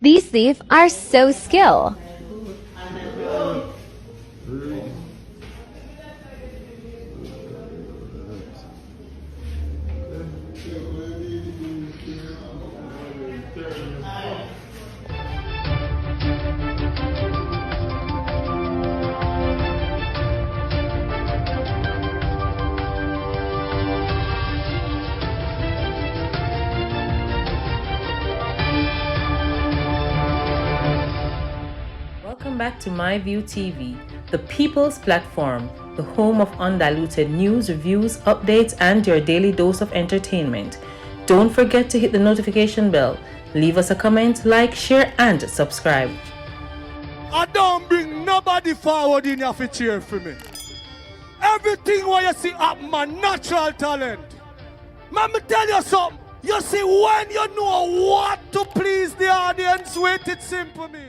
These thieves are so skilled. Welcome back to MyView TV, the people's platform, the home of undiluted news, reviews, updates, and your daily dose of entertainment. Don't forget to hit the notification bell, leave us a comment, like, share, and subscribe. I don't bring nobody forward in your cheer for me. Everything what you see up my natural talent. Man, me tell you something. You see, when you know what to please the audience with, it's simple, me.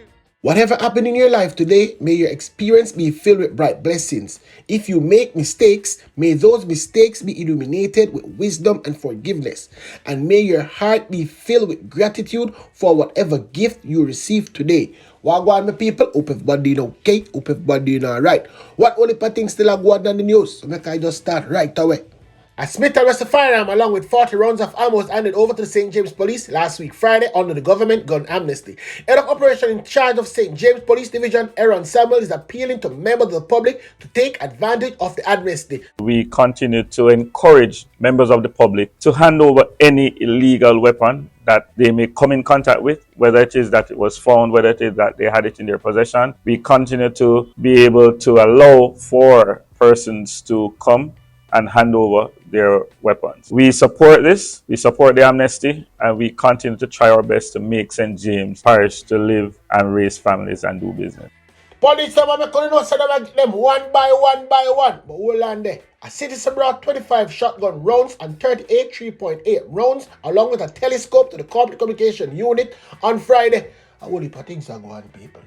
Whatever happened in your life today, may your experience be filled with bright blessings. If you make mistakes, may those mistakes be illuminated with wisdom and forgiveness. And may your heart be filled with gratitude for whatever gift you received today. Wagwan, my people, hope everybody doing okay, hope everybody doing alright. What only things still are going on in the news? So make I just start right away. A Smith arrested a firearm along with 40 rounds of ammo was handed over to the St. James Police last week Friday under the government gun amnesty. Head of operation in charge of St. James Police Division, Aaron Samuel, is appealing to members of the public to take advantage of the amnesty. We continue to encourage members of the public to hand over any illegal weapon that they may come in contact with, whether it is that it was found, whether it is that they had it in their possession. We continue to be able to allow for persons to come and hand over their weapons. We support this, we support the amnesty, and we continue to try our best to make St. James Parish to live and raise families and do business. Police have them one by one, but hold on there. A citizen brought 25 shotgun rounds and 38 3.8 rounds along with a telescope to the corporate communication unit on Friday. A whole heap of things are going, people.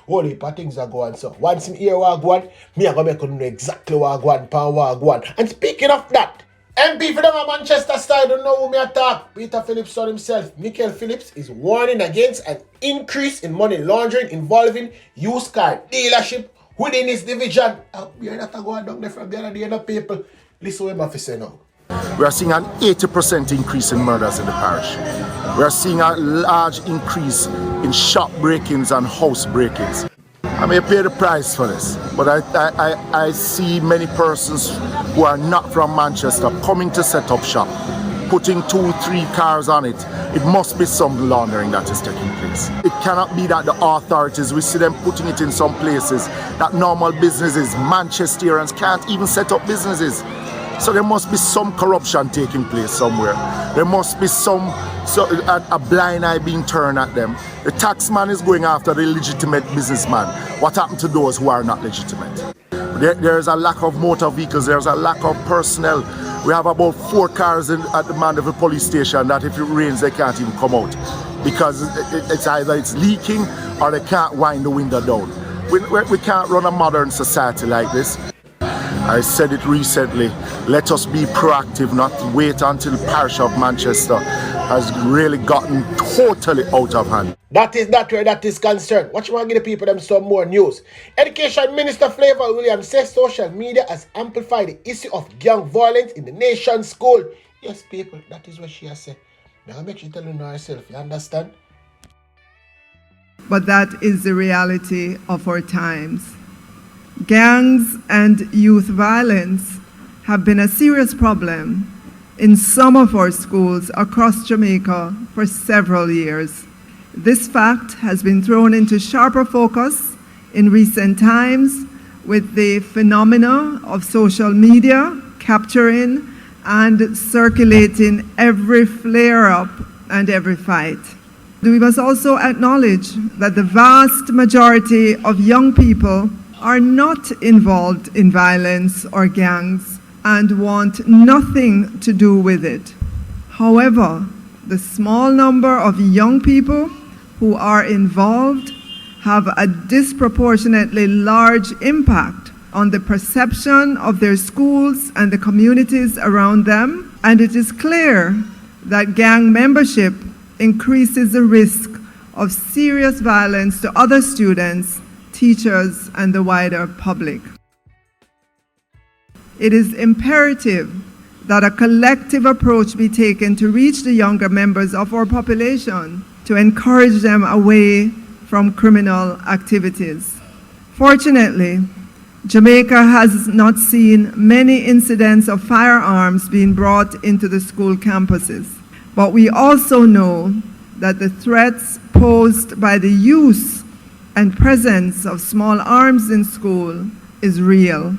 Whole heap of things are going, so once in here what go on, me are going to make you know exactly what go on. And speaking of that, MP for them at Manchester style don't know who me attack. Peter Phillips saw himself. Michael Phillips is warning against an increase in money laundering involving used car dealership within his division. We are not going down there from the other day, no people. Listen what I have to say now. We are seeing an 80% increase in murders in the parish. We are seeing a large increase in shop break-ins and house break-ins. I may pay the price for this, but I see many persons who are not from Manchester coming to set up shop, putting 2-3 cars on it. It must be some laundering that is taking place. It cannot be that the authorities, we see them putting it in some places that normal businesses, Manchesterians can't even set up businesses. So there must be some corruption taking place somewhere. There must be a blind eye being turned at them. The taxman is going after the legitimate businessman. What happened to those who are not legitimate? There is a lack of motor vehicles. There's a lack of personnel. We have about 4 cars at the Mandeville police station that if it rains, they can't even come out because it's either it's leaking or they can't wind the window down. We can't run a modern society like this. I said it recently, let us be proactive, not wait until the parish of Manchester has really gotten totally out of hand. That is not where that is concerned. What you want to give the people them some more news? Education Minister Flavor Williams says social media has amplified the issue of gang violence in the nation's school. Yes, people, that is what she has said. Now make sure you tell you herself, you understand? But that is the reality of our times. Gangs and youth violence have been a serious problem in some of our schools across Jamaica for several years. This fact has been thrown into sharper focus in recent times with the phenomena of social media capturing and circulating every flare-up and every fight. We must also acknowledge that the vast majority of young people are not involved in violence or gangs and want nothing to do with it. However, the small number of young people who are involved have a disproportionately large impact on the perception of their schools and the communities around them, and it is clear that gang membership increases the risk of serious violence to other students, teachers, and the wider public. It is imperative that a collective approach be taken to reach the younger members of our population to encourage them away from criminal activities. Fortunately, Jamaica has not seen many incidents of firearms being brought into the school campuses, but we also know that the threats posed by the use and presence of small arms in school is real,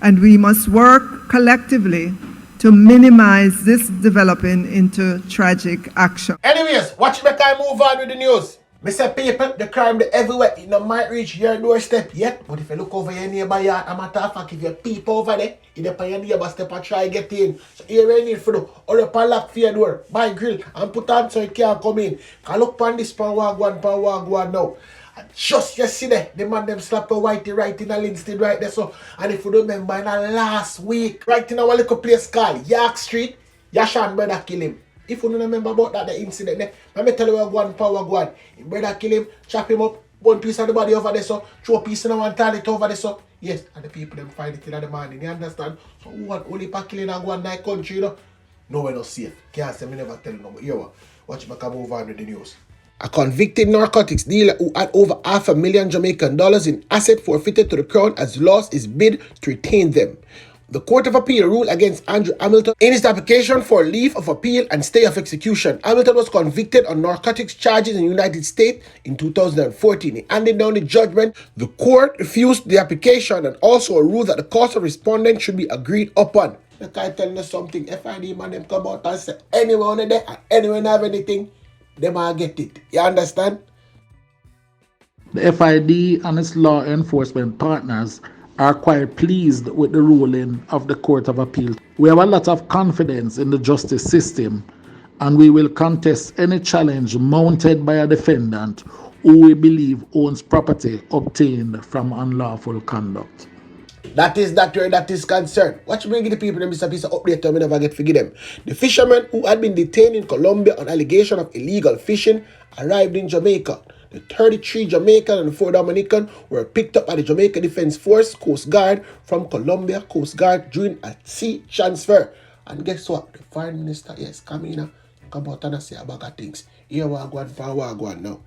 and we must work collectively to minimize this developing into tragic action. Anyways, watch me I move on with the news. Mr. People, the crime they everywhere. It not might reach your doorstep yet, but if you look over your neighbor yard, a matter of fact, if you peep over there, you dey on your neighbor step and try get in. So here you need for do, or up and lock for your door, buy grill, and put on so you can't come in. Can look pan this pan wagwan now. And just yesterday, the man them slap a Whitey right in a Linstead right there. So, and if you don't remember, in the last week, right in our little place called York Street, Yashan brother kill him. If you don't remember about that, the incident there, let me tell you what one. His brother kill him, chop him up, one piece of the body over there, so throw a piece in one toilet over there, so yes, and the people them find it in the morning, you understand? So who want only pa killing and go in that country, you know? No one is safe. Can't say me never tell you no, but here what? Watch me come over on with the news. A convicted narcotics dealer who had over $500,000 Jamaican in asset forfeited to the Crown has lost his bid to retain them. The Court of Appeal ruled against Andrew Hamilton in his application for leave of appeal and stay of execution. Hamilton was convicted on narcotics charges in the United States in 2014. He handed down the judgment. The court refused the application and also ruled that the cost of respondent should be agreed upon. I can tell you something. FID man them come out and say anyone there and anyone have anything, they might get it. You understand? The FID and its law enforcement partners are quite pleased with the ruling of the Court of Appeal. We have a lot of confidence in the justice system, and we will contest any challenge mounted by a defendant who we believe owns property obtained from unlawful conduct. That is where that is concerned. Watch me give the people them a piece of update to me never get forgive them. The fishermen who had been detained in Colombia on allegation of illegal fishing arrived in Jamaica. The 33 Jamaican and 4 Dominican were picked up by the Jamaica Defense Force Coast Guard from Colombia Coast Guard during a sea transfer. And guess what? The Foreign Minister, yes, come in, come out and say a bag of things. Here we are going for Wagwan now.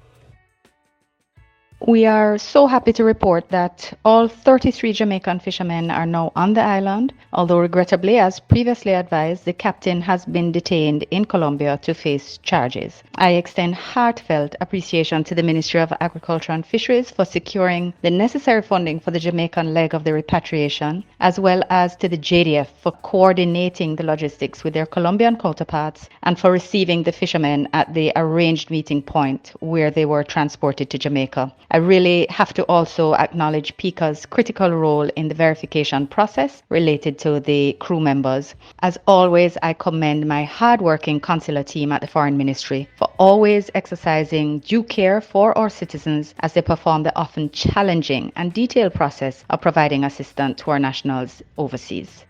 We are so happy to report that all 33 Jamaican fishermen are now on the island, although regrettably, as previously advised, the captain has been detained in Colombia to face charges. I extend heartfelt appreciation to the Ministry of Agriculture and Fisheries for securing the necessary funding for the Jamaican leg of the repatriation, as well as to the JDF for coordinating the logistics with their Colombian counterparts and for receiving the fishermen at the arranged meeting point where they were transported to Jamaica. I really have to also acknowledge PICA's critical role in the verification process related to the crew members. As always, I commend my hardworking consular team at the Foreign Ministry for always exercising due care for our citizens as they perform the often challenging and detailed process of providing assistance to our nationals overseas.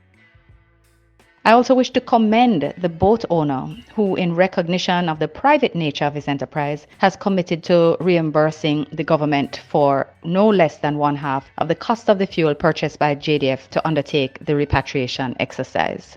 I also wish to commend the boat owner who, in recognition of the private nature of his enterprise, has committed to reimbursing the government for no less than 1/2 of the cost of the fuel purchased by JDF to undertake the repatriation exercise.